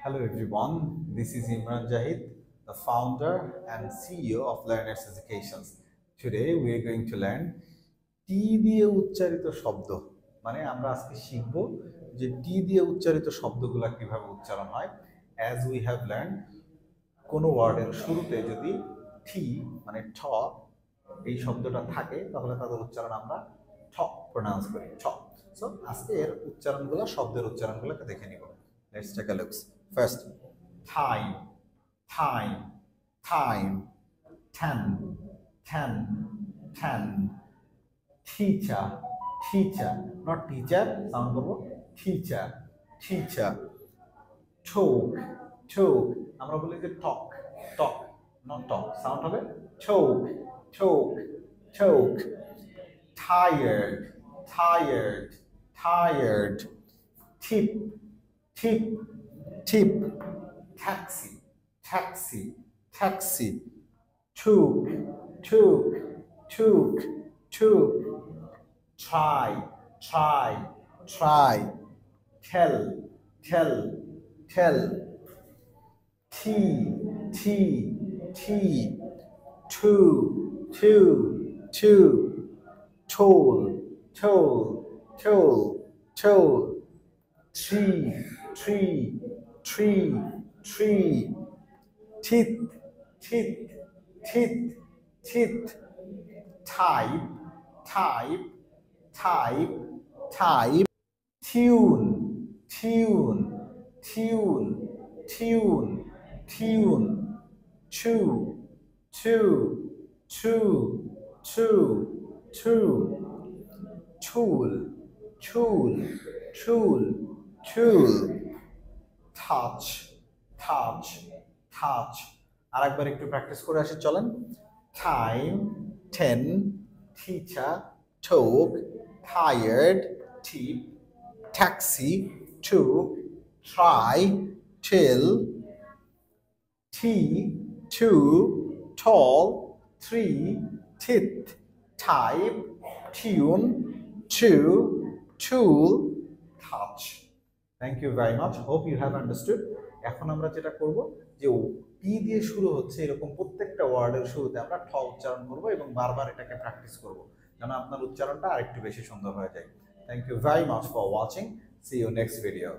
Hello everyone, this is Imran Jahid, the founder and CEO of Learners Educations. Today we are going to learn টি দিয়ে উচ্চারিত শব্দ। মানে আমরা আজকে শিখব যে টি দিয়ে উচ্চারিত শব্দগুলো কিভাবে উচ্চারণ হয়। As we have learned, কোনো ওয়ার্ডের শুরুতে যদি টি মানে ঠ এই শব্দটা থাকে তাহলে তাদের উচ্চারণ আমরা ঠ প্রনাউন্স করি, ঠ। সো আজকে এর উচ্চারণগুলো, শব্দের উচ্চারণগুলোকে দেখে নিব। Let's take a look. First, time, time, time, 10, 10, 10. Teacher, teacher, not teacher, sound করব teacher, teacher. Talk, talk, আমরা বলি যে talk, talk, not talk, sound হবে talk, talk, talk. Tired, tired, tired. Tip, tip, tip. Taxi, taxi, taxi. Took, took, took, took. Try, try, try. Tell, tell, tell. Tea, tea, tea. Two, two, two. Toll, toll, toll, toll. Tree, tree, tree, tree. Teeth, teeth, teeth, teeth. Type, type, type, type. Tune, tune, tune, tune, tune. Chew, chew, chew, chew, chew. Tool, tool, tool, tool. Touch, touch, touch. আরেকবার একটু practice করে আসি চলেন। Time, 10, teacher, talk, tired, tip, taxi, took, try, till, tea, two, tall, three, teeth, type, tune, chew, tool, touch. Thank you very much. Hope you have understood. এখন আমরা যেটা করব যে টি দিয়ে শুরু হচ্ছে এরকম প্রত্যেকটা ওয়ার্ডের শুরুতে আমরা ঠ উচ্চারণ করব এবং বারবার এটাকে প্র্যাকটিস করব যেন আপনার উচ্চারণটা আরেকটু বেশি সুন্দর হয়ে যায়। Thank you very much for watching. See you next video.